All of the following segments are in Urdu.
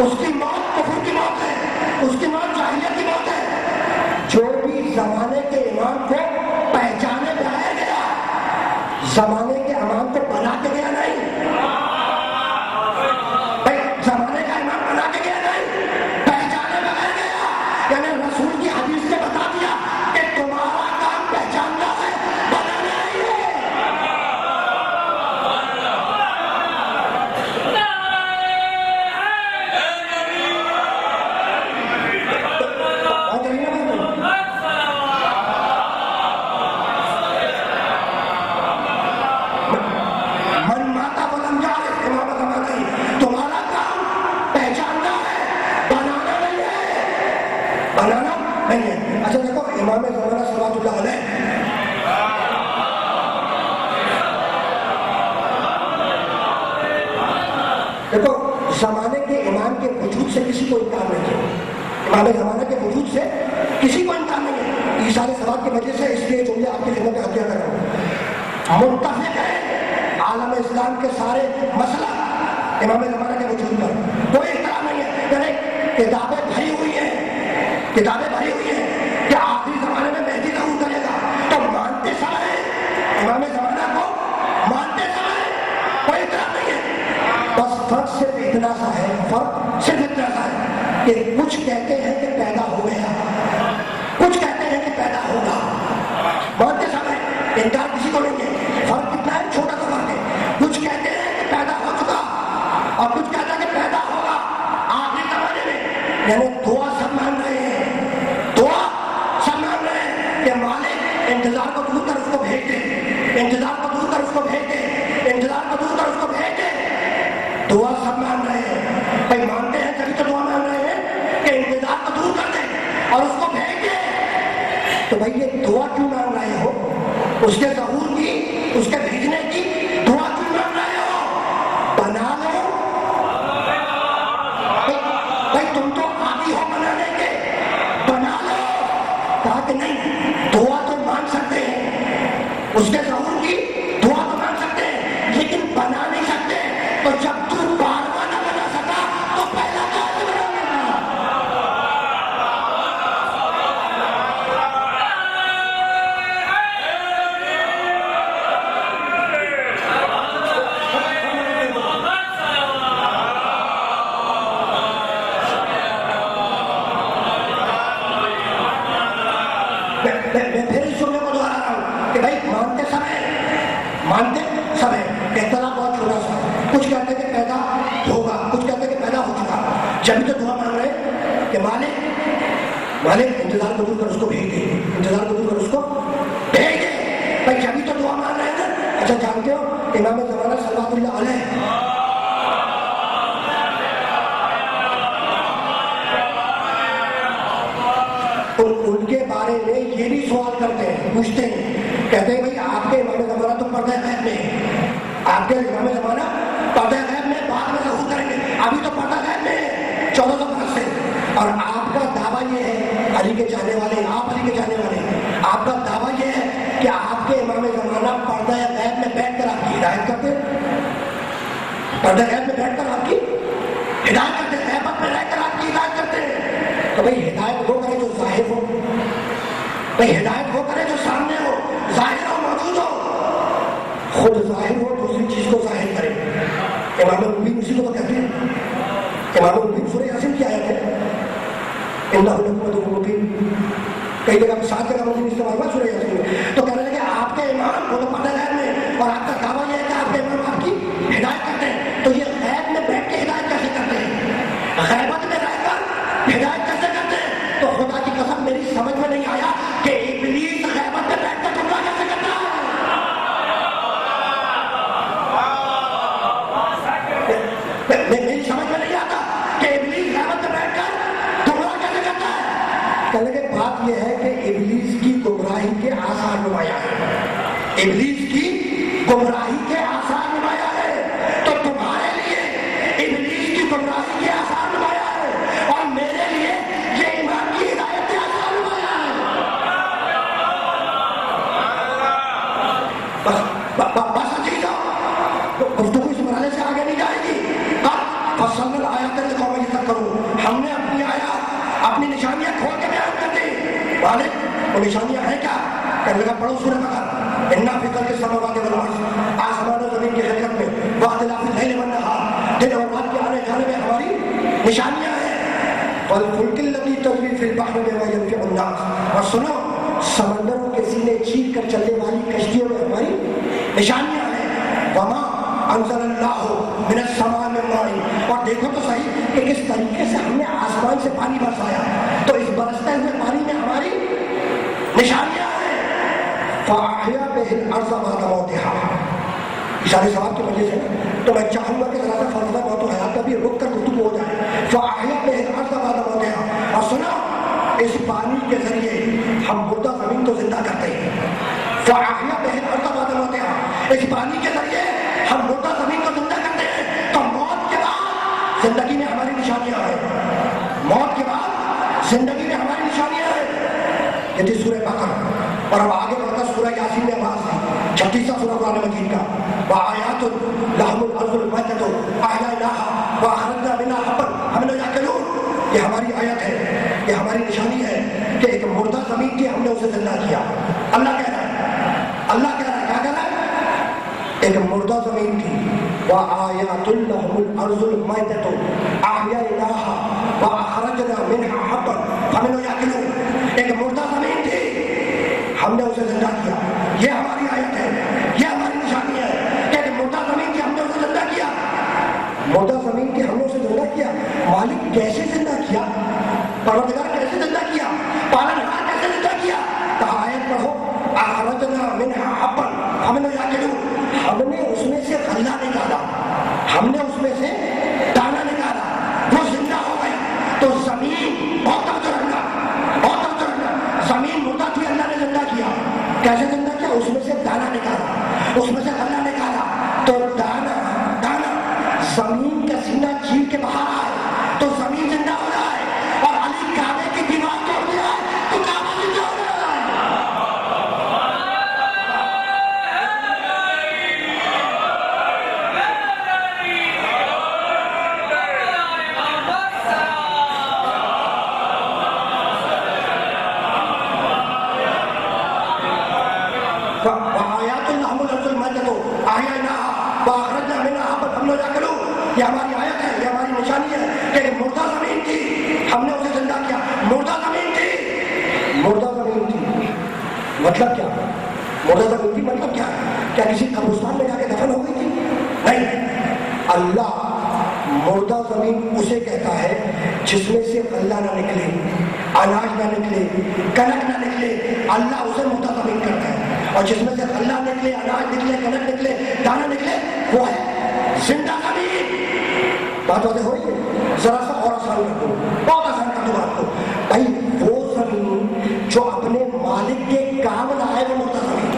اس کی موت کفر کی موت ہے، اس کی موت جاہلیت کی موت ہے۔ جو بھی زمانے کے امام کو پہچانے بلایا گیا، زمانے کے امام کو بنا کے گیا نہیں، بھائی زمانے کا امام بنا کے گیا نہیں، پہچانے بلایا گیا، یعنی رسول کی حدیث نے بتا دیا کہ تمہارا کام پہچاننا ہے، بنانا نہیں ہے۔ من ماتا ولم یعرف امام زمانہ ہی، تمہارا کام پہچاننا ہے، بنانا نہیں ہے، بنانا نہیں ہے۔ اچھا دیکھو امام زمانہ صلوات اللہ علیہ، دیکھو زمانے کے امام کے وجود سے کسی کو انکار نہیں ہے، امام زمانہ کے وجود سے کسی کو انکار نہیں ہے۔ اشارے سواد کی وجہ سے اس لیے جملے آپ کی خدمت میں عطیہ کر رہا ہوں۔ متفق ہے عالم اسلام کے سارے مسئلہ امام زمانہ کے وجود پر، کوئی اختلاف نہیں ہے، یعنی کتابیں بھری ہوئی ہیں، کتابیں بھری ہوئی ہیں کہ آخری زمانے میں مہدی ظہور کرے گا، تو مانتے سمے امام زمانہ کو، مانتے سمے کوئی اختلاف نہیں ہے۔ بس فرق صرف اتنا سا ہے، فرق صرف اتنا سا ہے کہ کچھ کہتے ہیں کہ پیدا ہو گیا، کچھ کہتے ہیں کہ پیدا ہوگا، مانتے سمے انکار کسی کو نہیں ہے۔ فرق کتنا ہے؟ چھوٹا سا فرق ہے، کچھ کہتے ہیں کہ پیدا ہو چکا اور کچھ کہتا ہے کہ پیدا ہوگا آخری زمانے میں، یعنی دعا سب مان رہے ہیں، دعا سب مان رہے ہیں کہ مالک انتظار کو دور کر اس کو بھیج دے، انتظار کو دور کر اس کو بھیج دے، انتظار کو دور کر اس کو بھیج دے، دعا سب مان رہے ہیں۔ بھائی مانتے ہیں تبھی تو دعا مان رہے ہیں کہ انتظار کو دور کر دے اور اس کو بھیج دے، تو بھائی یہ دعا کیوں مان رہے ہو؟ اس کے ظہور کی، اس کے بھیجنے کی دعا کیوں مان رہے ہو؟ بنا لو بھائی، تم تو عادی ہو بنانے کے، بنا لو۔ کہا کہ نہیں، دعا تو مان سکتے ہیں، اس کے ظہور کی دعا تو مان سکتے ہیں، لیکن بنا نہیں سکتے۔ تو جب تو بارواں نہ بنا سکا تو پہلا کہاں سے بنا لینا؟ میں پھر اس جملے کو دوہرا رہا ہوں کہ بھائی مانتے سمے اختلاف بہت چھوٹا سا، کچھ کہتے کہ پیدا ہوگا، کچھ کہتے کہ پیدا ہو چکا، جبھی تو دعا مانگ رہے کہ مالک انتظار کو دور کر اس کو بھیج دے، انتظار کو دور کر اس کو بھیج دے، بھائی جبھی تو دعا مانگ رہے ہیں نا۔ اچھا جانتے ہو امام زمانہ صلوات اللہ علیہ ان کے بارے میں یہ بھی سوال کرتے ہیں، پوچھتے ہیں، کہتے ہیں بھائی آپ کے امام زمانہ تو پردہ غیب میں ہے، آپ کے امام زمانہ پردہ غیب میں بعد میں ظہور کریں گے، ابھی تو پردہ غیب میں ہے 1400 برس سے، اور آپ کا دعویٰ یہ ہے، علی کے جانے والے، آپ علی کے جانے والے، آپ کا دعویٰ یہ ہے کہ آپ کے امام زمانہ پردہ غیب میں بیٹھ کر آپ کی ہدایت کرتے ہیں، پردہ غیب میں بیٹھ کر آپ کی ہدایت کرتے ہیں، غیبت میں رہ کر آپ کی ہدایت کرتے ہیں۔ تو بھائی ہدایت وہ کرے جو ظاہر ہو، بھائی ہدایت وہ کرے جو سامنے ہو، ظاہر ہو، موجود ہو، خود ظاہر ہو، دوسری چیز کو ظاہر کرے۔ امام مبین اسی کو تو کہتے ہیں، امام مبین سورہ یاسین کی آیت ہے، انہ لکم عدو مبین، کئی جگہ 7 جگہ مبین استعمال ہوا سورہ یاسین میں، تو کہہ رہے ہیں کہ آپ کے امام وہ تو پردہ غیب میں، اور آپ کا دعویٰ یہ ہے کہ آپ کے امام آپ کی ہدایت کرتے ہیں، تو یہ غیب میں بیٹھ کے ہدایت کیسے کرتے ہیں؟ غیبت میں رہ کر ہدایت کیسے کرتے ہیں؟ تو خدا کی قسم میری سمجھ میں نہیں آیا کہ ابلیس غیبت میں بیٹھ کر گمراہ کیسے کرتا ہے؟ میری سمجھ میں نہیں آتا کہ ابلیس غیبت میں بیٹھ کر گمراہ کیسے کرتا ہے؟ کہنے کی بات یہ ہے کہ ابلیس کی گمراہی کے آثار نمایاں ہیں، ابلیس کی گمراہی کے آثار نمایاں ہے، تو تمہارے لیے ابلیس کی گمراہی کے آثار نمایاں ہے، اور میرے لیے یہ ایمان کی ہدایت کے آثار نمایاں ہے۔ بس اچھی جاؤ، گفتگو اس مرحلے سے آگے نہیں جائے گی۔ اب فصل آیات قوم تک اپنی نشانیاں کھول کے بیان کرتے ہیں. والد وہ نشانیاں ہیں کیا؟ کہنے لگا پڑھو سورہ بقرہ. انا فی خلق السماوات والارض, آسمان و زمین کی خلقت میں, واختلاف اللیل والنہار, دن اور رات کے آنے جانے میں ہماری نشانیاں ہیں. والفلک التی تجری فی البحر بما ینفع الناس, اور سنو سمندروں کے سینے چیر کر چلنے والی کشتیوں میں ہماری نشانیاں ہیں. وما انزل اللہ من السماء من ماء, اور دیکھو تو صحیح کہ کس طریقے سے ہم نے آسمان سے پانی برسایا. تو اس برستے ہوئے پانی میں ہماری نشانیاں ہیں. فاحیا بہ الارض بعد موتها, اشارے ثواب کی وجہ سے تو میں چاہوں گا کہ ذرا سا فلسفہ موت و حیات کا بھی رک کر گفتگو ہو جائے. فاحیا بہ الارض بعد موتها, اور سنو اس پانی کے ذریعے ہم مردہ زمین کو زندہ کرتے ہیں. فاحیا بہ الارض بعد موتها, اس پانی کے ذریعے ہم مردہ زمین کو زندہ کرتے ہیں. تو موت کے بعد زندگی میں ہماری نشانیاں ہیں. موت کے بعد زندگی میں ہماری نشانیاں ہیں. یہ تھی سورہ بقرہ. اور اب آگے بڑھ کر سورہ یاسین میں آواز دی, 36واں سورہ قرآن مجید کا. وآیات لهم الارض الميتة احييناها واخرجنا منها حبا فمنه يأكلون, یہ ہماری آیت ہے, یہ ہماری نشانی ہے کہ ایک مردہ زمین کی ہم نے اسے زندہ کیا. اللہ کہہ رہا ہے, اللہ کہہ رہا ہے, کیا کہہ رہا ہے؟ ایک مردہ زمین تھی. وآیات لهم الارض الميتة احييناها واخرجنا منها حبا فمنه يأكلون, ایک مردہ زمین تھی ہم نے اسے زندہ کیا. یہ ہماری آیت ہے, یہ ہماری نشانی ہے کہ ایک مردہ زمین کی ہم نے اسے زندہ کیا. مردہ زمین کی ہم نے اسے زندہ کیا. مالک کیسے زندہ کیا؟ پروردگار کیسے زندہ کیا؟ پالنہار کیسے زندہ کیا؟ کہا آیت پڑھو, اخرجنا منها حبا فمنه يأكلون, ہم نے اس میں سے غلہ نکالا, ہم نے اس میں سے دانا نکالا, وہ زندہ ہو گیا. تو زمین بہت توجہ رکھنا, بہت توجہ رکھنا, زمین مردہ تھی, اللہ نے زندہ کیا. کیسے زندہ کیا؟ اس میں سے دانا نکالا, اس میں سے غلہ نکالا. تو دانا زمین کا سینہ چیر کے باہر آئے تو زمین زندہ ہو جائے, اور علی کعبے کی دیوار توڑ دیا تو کعبہ زندہ ہو جائے. وآیات لهم الارض الميتة احييناها واخرجنا منها حبا فمنه يأكلون, یہ ہماری آیت ہے, یہ ہماری نشانی ہے کہ ایک مردہ زمین تھی ہم نے اسے زندہ کیا. مردہ زمین تھی, مردہ زمین تھی مطلب کیا؟ مردہ زمین تھی مطلب کیا؟ کیا کسی قبرستان میں جا کے دفن ہو گئی تھی؟ نہیں. اللہ مردہ زمین اسے کہتا ہے جس میں سے غلہ نہ نکلے, اناج نہ نکلے, کنک نہ نکلے, اللہ اسے مردہ زمین کرتا ہے. اور جس میں سے غلہ نکلے, اناج نکلے, کنک نکلے, دانا نکلے, وہ ہے زندہ زمین. بات ہوتے ہوئی ذرا سا اور آسان کر دو, بہت آسان کر دو بات کو. بھائی وہ زمین جو اپنے مالک کے کام نہ آئے وہ مردہ زمین.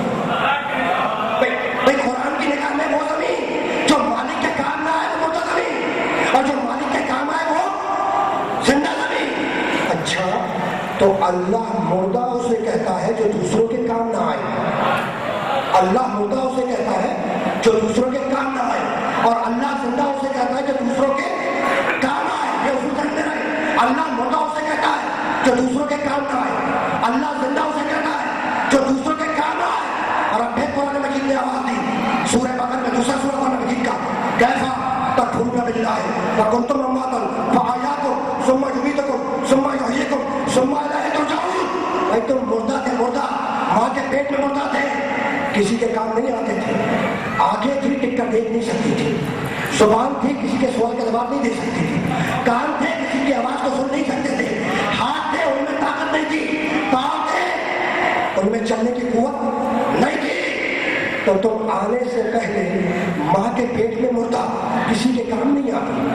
بھائی قرآن کی نگاہ میں وہ زمین جو مالک کے کام نہ آئے وہ مردہ زمین, اور جو مالک کے کام آئے وہ زندہ زمین. اچھا تو اللہ مردہ اسے کہتا ہے جو دوسروں کے کام نہ آئے. اللہ مردہ اسے کہتا ہے جو دوسروں کے کام نہ آئے, اور اللہ زندہ اسے کہتا ہے جو دوسروں کے کام آئے. یہ اصول سمجھتے رہے, اللہ مردہ اسے کہتا ہے جو دوسروں کے کام نہ آئے, اللہ زندہ اسے کہتا ہے جو دوسروں کے کام آئے. اور اب پھر قرآن مجید نے آواز دی سورہ بقرہ میں, دوسرا سورہ قرآن مجید کا, کیسا تکفرون باللہ وکنتم امواتا فاحیاکم ثم یمیتکم ثم یحییکم ثم الیہ ترجعون. بھائی تم مردہ تھے, مردہ ماں کے پیٹ میں مردہ تھے, کسی کے کام نہیں آتے تھے, آگے تھی ٹک کر دیکھ نہیں سکتی تھی, زبان تھی کسی کے سوال کا جواب نہیں دے سکتی تھی, کان تھے کسی کی آواز کو سن نہیں سکتے تھے, ہاتھ تھے ان میں طاقت نہیں تھی, پاؤں تھے ان میں چلنے کی قوت نہیں تھی. تو تم آنے سے پہلے ماں کے پیٹ میں مردہ کسی کے کام نہیں آتی.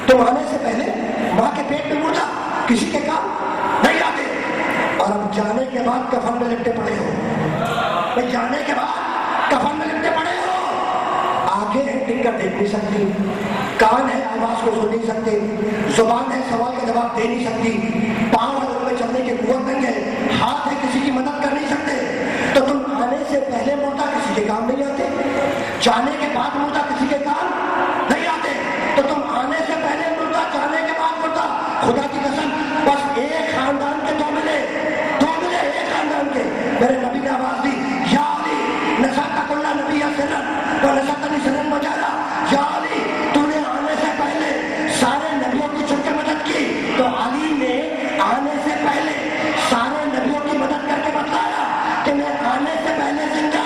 تم آنے سے پہلے ماں کے پیٹ میں مردہ کسی کے کام نہیں آتے. اور اب جانے کے بعد کفن میں لپٹے پڑے ہو, بھائی جانے کے بعد کفن میں لپٹے پڑے ہو. آنکھیں ہیں ٹک کر دیکھ نہیں سکتی, کان ہے آواز کو سن نہیں سکتے, زبان ہے سوال کا جواب دے نہیں سکتی, پاؤں ہے ان میں چلنے کی قوت نہیں ہے, ہاتھ ہے کسی کی مدد کر نہیں سکتے. تو تم آنے سے پہلے مردہ کسی کے کام نہیں آتے, جانے کے بعد مردہ کسی کے کام نہیں آتے. تو تم آنے سے پہلے مردہ, جانے کے بعد مردہ. خدا کی قسم بس ایک میرے نبی نے آواز دی یا علی نصرتک اللہ نبی سرن و نصرتنی سرن وجہرا، یا علی تو نے آنے سے پہلے سارے نبیوں کی چھپ کے مدد کی. تو علی نے آنے سے پہلے سارے نبیوں کی مدد کر کے بتایا کہ میں آنے سے پہلے زندہ،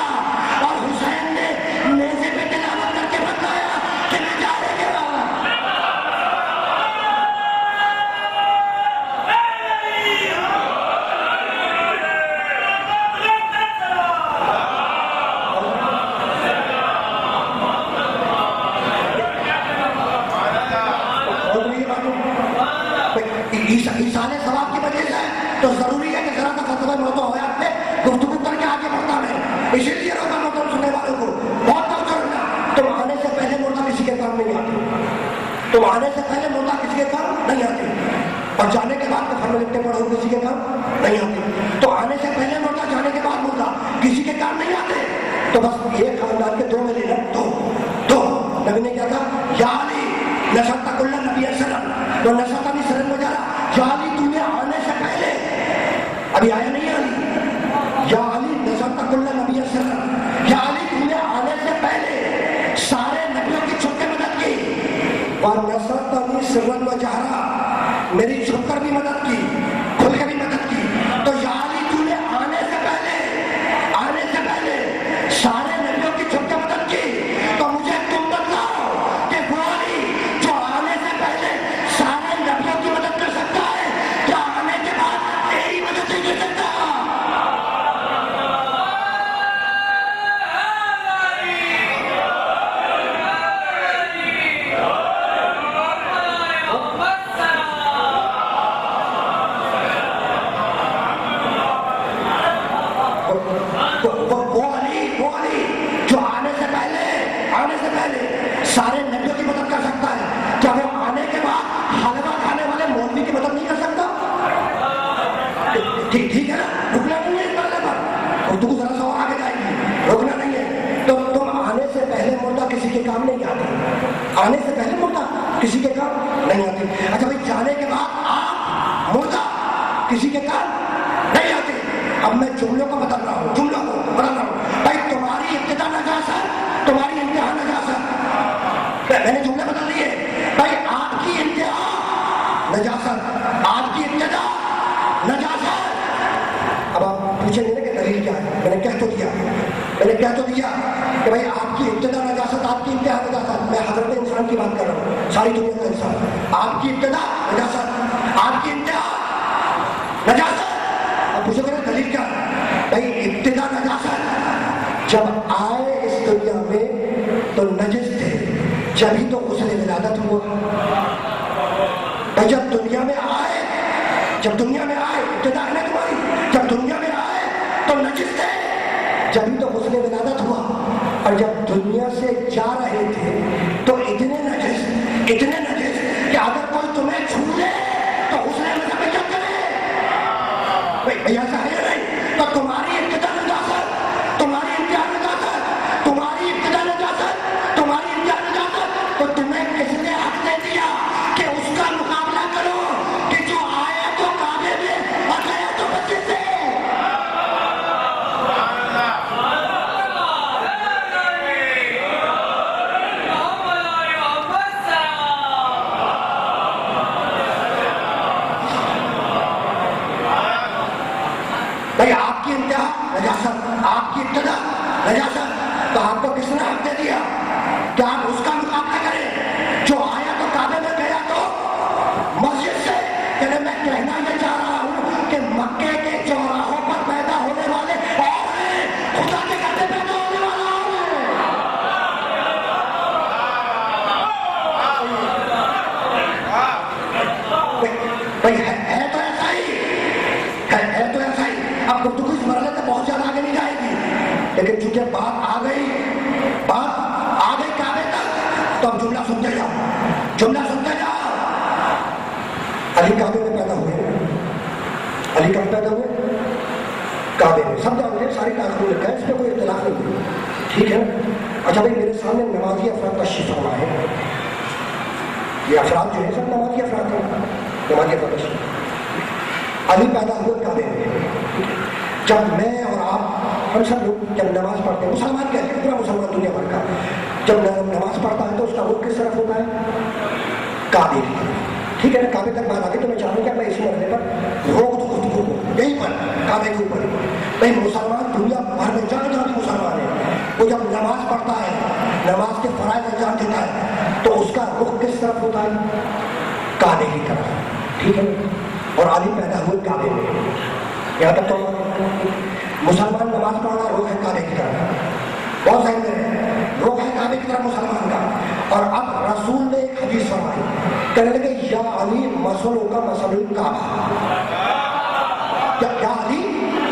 اور حسین نے نیزے پہ تلاوت کر کے بتایا کہ میں جانے کے بعد. ایسان ثواب کی وجہ سے تو ضروری ہے کہ ذرا کا خطبہ موضوع ہو آپ نے گفتگو کر کے آگے بڑھتا ہے. اسی لیے روزہ محترم سننے والوں کو بہت توجہ رکھنا. تم آنے سے پہلے مردہ کسی کے کام نہیں آتے، تم آنے سے پہلے مردہ کسی کے کام نہیں آتے، اور جانے کے بعد کفن میں لپٹے پڑے ہو کسی کے کام نہیں آتے. تو آنے سے پہلے مردہ، جانے کے بعد مردہ کسی کے کام نہیں آتے. تو بس ایک خاندان کے دو میں لے لیں. دو نبی نے کیا کہا یا علی نصرتک اللہ نبی سرن و نصرتنی سرن وجہرا، یا علی تو نے آنے سے پہلے، ابھی آیا نہیں علی، یا علی نصرتک اللہ نبی سرن، یا علی تو نے آنے سے پہلے سارے نبیوں کی چھپ کے مدد کی، اور نصرتنی سرن وجہرا میری چھپ کر بھی مدد کی، کھل کے بھی مدد کی. تو یا علی تو نے آنے سے پہلے سارے نبیوں کی چھپ کے مدد کی. تو مجھے تم بتلاؤ کہ وہ علی جو آنے سے پہلے سارے نبیوں کی مدد کر سکتا ہے، کیا آنے کے بعد تیری مدد نہیں کر سکتا؟ وہ علی جو آنے سے پہلے سارے نبیوں کی مدد کر سکتا ہے، کیا وہ آنے کے بعد حلوہ کھانے والے مولوی کی مدد نہیں کر سکتا؟ ٹھیک ہے نا، رکنا نہیں ہے اس بارے پر، اردو ذرا سا اور آگے جائے گی، رکنا نہیں ہے. تو تم آنے سے پہلے مردہ کسی کے کام نہیں آتے، آنے سے پہلے مردہ کسی کے کام نہیں آتے. اچھا بھائی، جانے کے بعد آپ مردہ کسی کے کام نہیں آتے. اب میں جملوں کو بدل رہا ہوں، بھائی تمہاری ابتدا نجاست، تمہاری انتہا نجاست. میں نے جملے بدل دیے. بھائی آپ کی انتہا نجاست، آپ کی ابتدا نجاست. اب آپ پوچھیں گے کہ دلیل کیا ہے؟ میں نے کہہ تو دیا کہ بھائی آپ کی ابتدا نجاست، آپ کی انتہا نجاست. میں حضرت انسان کی بات کر رہا ہوں، ساری دنیا کا انسان. آپ کی ابتدا نجاست، آپ کی انتہا نجاست. اب پوچھو کہ دلیل کیا ہے؟ بھائی ابتدا نجاست، جب آئے اس دنیا میں تو نجس تھے، جبھی تو غسل ولادت ہوا. بھائی جب دنیا میں آئے ابتدا ہے تمہاری، جب دنیا میں آئے تو نجس تھے، جبھی تو غسل ولادت ہوا. اور جب دنیا سے جا رہے تھے تو اتنے نجس کہ اگر کوئی تمہیں چھو لے تو غسل ولادت میں کیا کرے؟ بھائی ایسا ہے یا نہیں؟ تو تمہاری ابتدا نجاست، تمہاری انتہا نجاست، تمہاری ابتدا نجاست، تمہاری انتہا نجاست. تو تمہیں کس نے حق دے دیا کہ اس کا مقابلہ کرو کہ جو آیا تو کعبے میں اور گیا تو مسجد سے؟ بھائی آپ کی انتہا نجاست، آپ کی ابتدا نجاست. تو آپ کو کس نے حق دے دیا کہ آپ اس کا مقابلہ کریں؟ جو آیا تو کعبے میں، گیا تو مسجد سے. یعنی میں کہنا یہ چاہ رہا ہوں کہ مکے کے چوراہوں پر پیدا ہونے والے اور ہیں، خدا کے گھر میں پیدا ہونے والا اور ہے. بھائی ہے تو ایسا ہی، ہے تو ایسا ہی. اب گفتگو اس مرحلے سے بہت زیادہ آگے نہیں جائے گی، لیکن چونکہ بات آ گئی کعبے تک، تو اب جملہ سنتے جاؤ. علی کعبے میں پیدا ہوئے، علی کب پیدا ہوئے؟ کعبے میں. سب جانتے ہیں، ساری تاریخ میں لکھا ہے، اس میں کوئی اختلاف نہیں ہے. ٹھیک ہے. اچھا بھائی، میرے سامنے نمازی افراد تشریف فرما ہے. یہ افراد جو ہے سب نمازی افراد ہیں، نمازی افراد تشریف. علی پیدا ہوئے کعبے میں. جب میں اور آپ ہم سب لوگ جب نماز پڑھتے ہیں، مسلمان کہتے ہیں، پورا مسلمان دنیا بھر کا جب نماز پڑھتا ہے تو اس کا رخ کس طرف ہوتا ہے؟ کعبے کی طرف. ٹھیک ہے نا؟ کعبے تک بات آگے تو میں چاہوں گا کہ میں اسی مرحلے پر روک دو گفتگو کو یہیں پر کعبے کے اوپر. بھائی مسلمان دنیا بھر میں جہاں جہاں بھی مسلمان ہے وہ جب نماز پڑھتا ہے، نماز کے فرائض انجام دیتا ہے تو اس کا رخ کس طرف ہوتا ہے؟ کعبے کی طرف. ٹھیک ہے. اور علی پیدا ہوئے کعبے میں. یہاں تک تو مسلمان نماز پڑھنا رخ ہے کعبے کی طرف. بہت صحیح ہے، رخ ہے کعبے کی طرف مسلمان کا. اور اب رسول نے ایک حدیث فرمائی، کہنے لگے یا علی مثلوں کا مثل الکعبہ. کیا علی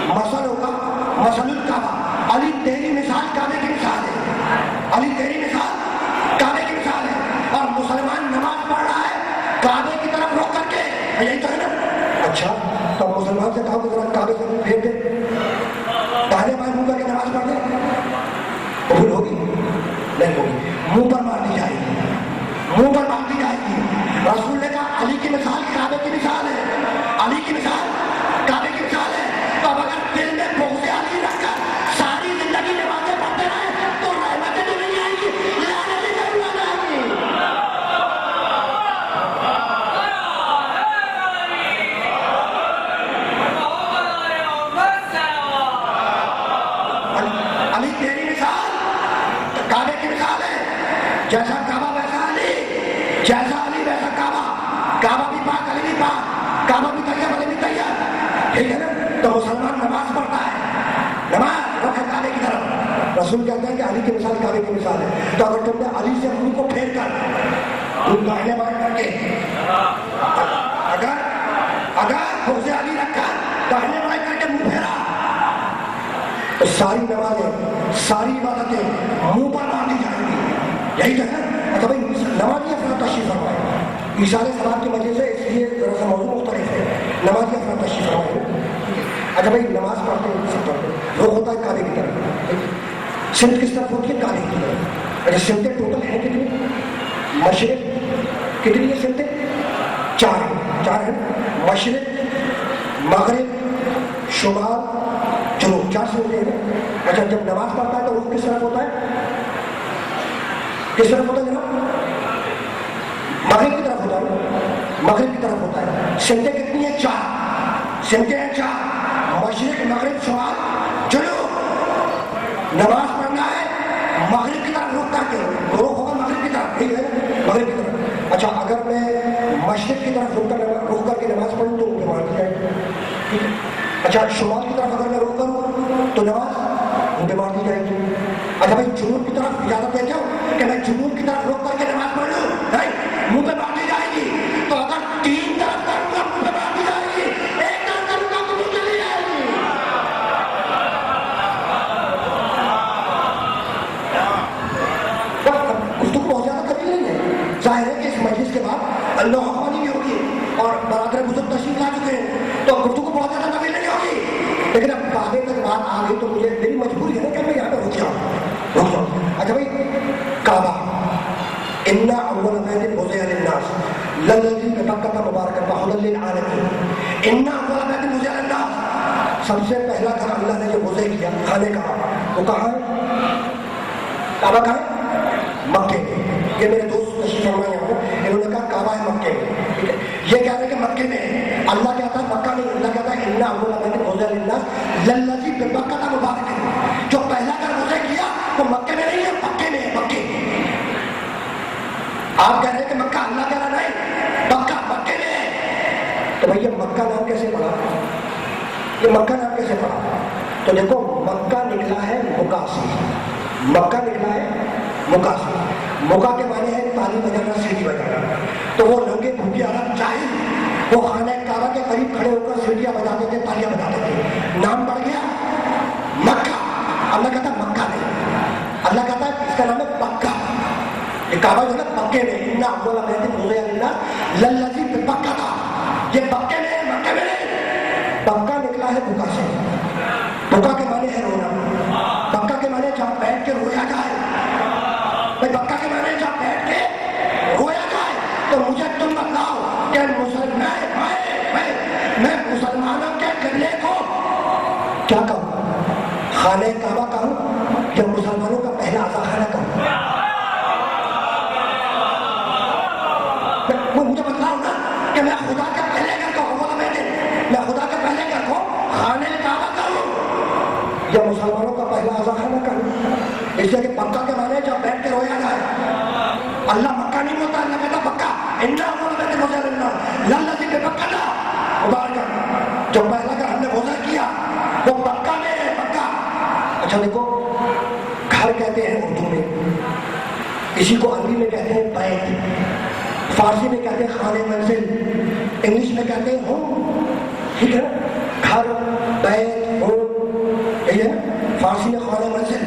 مثلوں کا مثل الکعبہ. علی تیری مثال کعبے کی مثال ہے. علی تیری مثال کعبے کی مثال ہے. اور مسلمان نماز پڑھ رہا ہے کعبے کی طرف رخ کر کے. یہی تو ہے نا؟ اچھا تو مسلمان سے کہو کہ ذرا کعبے سے پھیر دے، داہنے بائیں منہ کر کے نماز پڑھ دے، قبول ہوگی؟ نہیں ہوگی. منہ پر مار دی جائے گی، منہ پر مار دی جائے گی. رسول نے کہا علی کی مثال کعبے کی مثال ہے. علی کی مثال کعبے کی مثال ہے. تو اب اگر دل میں بغض علی رکھ کر ساری زندگی نمازیں پڑھتے رہے تو رحمتیں تو نہیں آئیں گی، لعنتیں ضرور آ جائیں گی. علی تیری مثال کعبے کی مثال ہے. جیسا کعبہ ویسا علی، جیسا علی ویسا کعبہ. کعبہ بھی پاک، علی بھی پاک. کعبہ بھی طیب، علی بھی طیب. ٹھیک ہے نا؟ تو مسلمان نماز پڑھتا ہے، نماز رکھ کعبے کی طرف. رسول کہتے ہیں کہ علی کی مثال کعبے کی مثال ہے. تو اگر تم نے علی سے منہ کو پھیر کر داہنے بائیں کر کے اگر بغض علی رکھ کر داہنے بائیں کر کے منہ پھیرا تو ساری نمازیں، ساری عبادتیں منہ پر مار دی جائیں گی. یہی تو ہے. اچھا بھائی نمازی افراد تشریف فرمائے ایشار سلام کی وجہ سے، اس لیے ذرا سا موضوع مختلف ہے. نمازی افراد تشریف فرمائے. اچھا بھائی نماز پڑھتے ہیں، سب پڑھتے ہیں، رخ ہوتا ہے کعبے کی طرف. سمت کس طرف ہوتی ہے؟ کعبے کی طرف. اچھا سمتیں ٹوٹل ہیں کتنی؟ مشرق کتنی ہے سمتیں؟ چار ہیں. مشرق، مغرب، شمال، جنوب. 4 سمتیں ہیں. اچھا جب نماز پڑھتا ہے تو رخ کس طرف ہوتا ہے؟ کس طرف ہوتا ہے جناب؟ مغرب کی طرف ہوتا ہے. مغرب کی طرف ہوتا ہے. سمتیں کتنی ہیں؟ 4 سمتیں ہیں. 4 مشرق، مغرب، شمال، جنوب. نماز پڑھنا ہے مغرب کی طرف رخ کر کے، رخ ہوگا مغرب کی طرف. ٹھیک ہے، مغرب کی طرف. اچھا اگر میں مشرق کی طرف رخ کر کے نماز پڑھوں تو نماز کی جائے گی. ٹھیک ہے. اچھا شمال کی طرف اگر میں رخ کروں تو نماز منہ پہ مار دی جائے گی. اچھا بھائی جنوب کی طرف اجازت دیتے ہو کہ میں جنوب کی طرف رخ کر کے نماز پڑھ لوں؟ نہیں، منہ پہ مار دی جائے گی. تو اگر 3 طرف کروں گا منہ پہ مار دی جائے گی، 1 طرف کروں گا تو منہ چلی جائے گی. گفتگو بہت زیادہ کبھی نہیں ہے. ظاہر ہے کہ اس مجلس کے بعد اللہ اکبر بھی ہوگی اور برادر بزرگ تشریف لا چکے ہیں تو گفتگو بہت زیادہ کبھی نہیں ہوگی. لیکن اب کعبے تک بات آ گئی تو مجھے میری مجبوری ہے نا کہ میں یہاں پہ رک جاؤں. اچھا بھائی کعبہ، انا اول بیت وضع للناس للذی ببکۃ مبارکۃ وہدی للعالمین. انا اول بیت وضع للناس، سب سے پہلا گھر اللہ نے جو وضع کیا کھانے کا وہ کہاں ہے؟ کعبہ کہاں ہے؟ مکے میں. یہ میرے دوست تشریف فرمائے ہیں، انہوں نے کہا کعبہ ہے مکے میں. ٹھیک ہے، یہ کہہ رہے ہیں کہ مکے میں ہے. اللہ کہتا ہے مکہ نہیں، اللہ کہتا ہے انا اول بیت وضع للناس للذی ببکۃ مبارکۃ. جو پہلا گھر وضع کیا وہ مکے میں نہیں ہے، مکے میں ہے. مکے. آپ کہہ رہے ہیں کہ مکہ، اللہ کہہ رہا نہیں، مکہ مکے میں ہے. تو بھیا مکہ نام کیسے پڑا؟ یہ مکہ نام کیسے پڑا؟ تو دیکھو مکہ نکلا ہے مکہ سے. مکہ نکلا ہے مکہ سے. مکہ کے معنی ہے تالی بجانا، سیڑھی بجانا. تو وہ لوگے بھوکے عرب جاہل وہ خانہ کعبہ کے قریب کھڑے ہو کر سیڑھیاں بجاتے تھے، تالیاں بجاتے تھے. نام پڑ گیا مکہ. اللہ کہتا ہے مکہ نہیں، اللہ کہتا ہے اس کا نام ہے مکہ. یہ کعبہ جو ہے نا مکے میں، انا اول بیت وضع للناس للذی ببکۃ، یہ مکے میں، مکے میں نہیں. مکہ نکلا ہے بکا سے. بکا کے معنی ہے رونا. مکہ کے معنی جہاں بیٹھ کے رویا جائے. بھائی مکہ کے معنی جہاں بیٹھ کے رویا جائے. تو مجھے تم بتاؤ کہ میں مسلمانوں کے قبلے کو کیا کہوں؟ خانہ کعبہ کہوں یا مسلمانوں کا پہلا آزاخانہ کہوں؟ مجھے بتلاؤ نا کہ میں خدا کے پہلے گھر کو میں خدا کے پہلے گھر کو خانہ کعبہ کروں یا مسلمانوں کا پہلا آزاخانہ کروں؟ اس لیے کہ مکہ کے معنی جب بیٹھ کے رویا جائے، اللہ مکہ نہیں ہوتا، اللہ کہتا مکہ جو پہلا گھر ہم نے گزر کیا وہ مکہ میں ہے، مکہ۔ اچھا دیکھو، گھر کہتے ہیں اردو میں، اسی کو عربی میں کہتے ہیں بیت، فارسی میں کہتے ہیں خانہ منزل، انگلش میں کہتے ہیں ہوم، ٹھیک ہے نا؟ گھر، بیت، ہوم، یہی ہے نا؟ فارسی میں خانہ منزل۔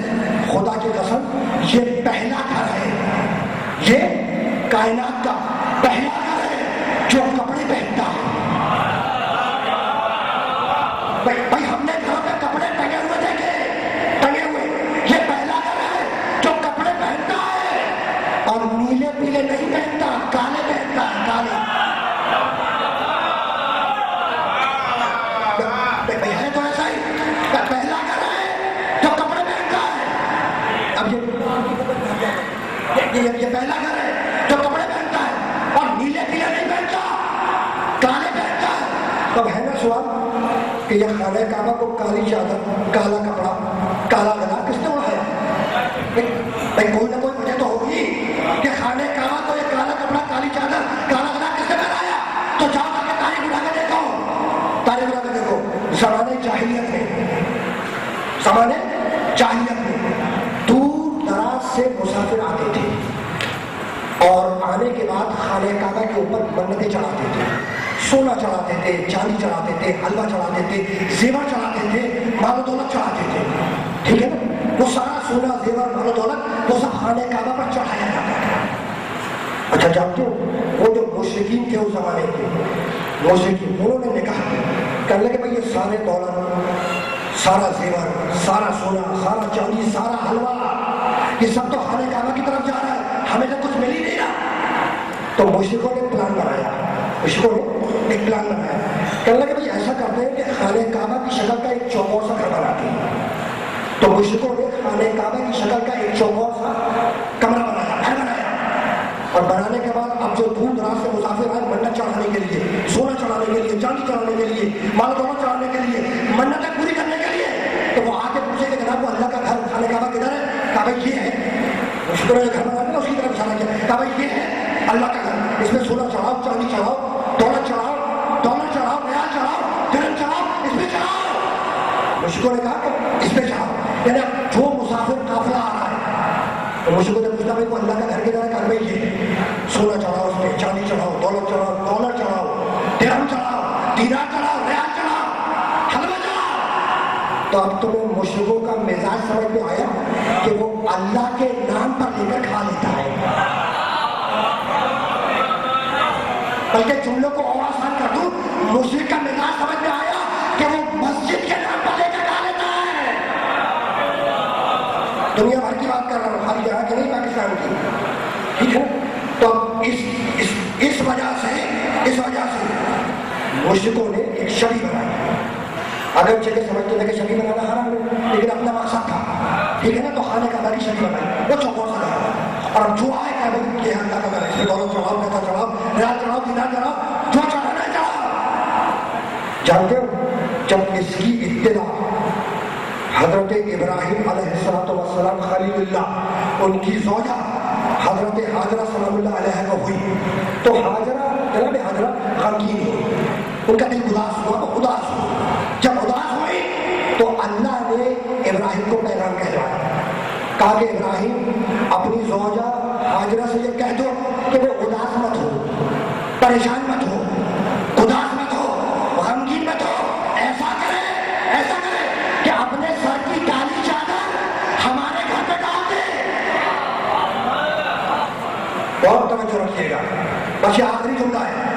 خدا کی قسم یہ پہلا گھر ہے، یہ کائنات کا پہلا گھر ہے جو کپڑے پہنتا ہے۔ بھائی ہم نے گھروں پہ کپڑے ٹنگے ہوئے دیکھے، ٹنگے ہوئے، یہ پہلا گھر ہے جو کپڑے پہنتا ہے اور نیلے پیلے نہیں پہنتا، کالے پہنتا ہے، کالے۔ بھائی ہے تو ایسا ہی، پہلا گھر ہے جو کپڑے پہنتا ہے۔ اب یہ پہلا گھر ہے جو کپڑے پہنتا ہے اور نیلے پیلے نہیں پہنتا، کالے پہنتا ہے۔ تب ہے نا سوال کہ یہ خانہ کعبہ کو کالی چادر، کالا کپڑا، کالا گلا کس نے اڑایا؟ بھائی کوئی نہ کوئی وجہ تو ہوگی کہ خانہ کعبہ کو یہ کالا کپڑا، کالی چادر، کالا گلا کس نے پہنایا؟ تو جاؤ جا کے تاریخ اٹھا کے دیکھو، تاریخ اٹھا کے دیکھو۔ زمانے جاہلیت میں، زمانے جاہلیت میں دور دراز سے مسافر آتے تھے اور آنے کے بعد خانہ کعبہ کے اوپر منتیں چڑھاتے تھے، سونا چڑھاتے تھے، چاندی چڑھاتے تھے، حلوہ چڑھاتے تھے، زیور چڑھاتے تھے، مال و دولت چڑھاتے تھے، ٹھیک ہے نا؟ وہ سارا سونا، زیور، مال و دولت وہ سب خانہ کعبہ پر چڑھایا جاتا تھا۔ اچھا جانتے ہو وہ جو مشرکین تھے اس زمانے کے مشرکین، انہوں نے نکاح کرنے کے بھائی یہ سارے دولت، سارا زیور، سارا سونا، سارا چاندی، سارا حلوہ، یہ سب تو خانہ کعبہ کی طرف جا رہا ہے، ہمیں تو کچھ مل ہی نہیں رہا۔ تو مشرکوں نے پلان بنایا، مشرکوں نے ایک پلان بنایا، کہنے لگے بھائی ایسا کرتے ہیں کہ خانہ کعبہ کی شکل کا ایک چوکور سا گھر بناتے ہیں۔ تو مشرکوں نے خانہ کعبہ کی شکل کا ایک چوکور سا کمرہ بنایا، گھر بنایا، اور بنانے کے بعد اب جو دور دراز سے مسافر آئے منت چڑھانے کے لیے، سونا چڑھانے کے لیے، چاندی چڑھانے کے لیے، مال و دولت چڑھانے کے لیے، منتیں پوری کرنے کے لیے، تو وہ آ کے پوچھے کہ جناب وہ اللہ کا گھر خانہ کعبہ کدھر ہے؟ کہا بھائی یہ ہے، مشکل ہے گھر بنانے اس کی طرف اشارہ کیا، کہا بھائی یہ ہے اللہ کا گھر، اس میں سونا چڑھاؤ، چاندی چڑھاؤ، دولت چڑھاؤ، ڈالر چڑھاؤ، ریال چڑھاؤ، درہم چڑھاؤ، اس میں چڑھاؤ۔ مشکل نے کہا کہ اس میں چڑھاؤ، یعنی جو مسافر قافلہ آ رہا ہے تو مشکل نے پوچھا بھائی وہ اللہ کا گھر کدھر ہے؟ کہا بھائی یہ سونا چڑھاؤ، اس میں چاندی چڑھاؤ، دولت چڑھاؤ، ڈالر چڑھاؤ، درہم چڑھاؤ، دینار چڑھاؤ، ریال چڑھاؤ، حلوہ چڑھاؤ۔ تو اب تمہیں مشرکوں کا مزاج سمجھ میں آیا کہ وہ اللہ کے نام پر لے کر کھا لیتا ہے۔ بلکہ جملوں کو اور آسان کر دوں، مشرک کا مزاج سمجھ میں آیا کہ وہ مسجد کے نام پر لے کر کھا لیتا ہے۔ دنیا بھر کی بات کر رہا ہوں، خالی یہاں کی نہیں، پاکستان کی، ٹھیک ہے؟ تو اس وجہ سے مشرکوں نے ایک شبی بنائی، اگرچہ کہ سمجھتے تھے کہ شبی بنانا حرام ہے، لیکن اپنا مقصد تھا، ٹھیک ہے نا؟ تو خانہ کعبہ کی شبی بنائی، وہ چوکور سا تھا، اور اب جو آئے کہ بھائی یہ اللہ کا گھر ہے، اس میں دولت چڑھاؤ، پیسہ چڑھاؤ، ریال چڑھاؤ، دینار چڑھاؤ، جو چڑھانا ہے چڑھاؤ۔ جانتے ہو جب اس کی ابتدا حضرت ابراہیم علیہ السلام خلیل اللہ ان کی زوجہ حضرت حاجرہ سلام اللہ علیہ کو ہوئی تو حاجرہ، جناب حاجرہ غمگین ہوئی، ان کا دل اداس ہوا، وہ اداس ہوئی۔ جب اداس ہوئی تو اللہ نے ابراہیم کو پیغام کہلوایا، کہا کہ ابراہیم اپنی زوجہ حاجرہ سے یہ کہہ دو کہ وہ اداس مت ہو، پریشان مت ہو، اداس مت ہو، غمگین مت ہو، ایسا کرے کہ اپنے سر کی کالی چادر ہمارے گھر پہ ڈال دے۔ بہت توجہ رکھیے گا، بس یہ آخری جملہ ہے،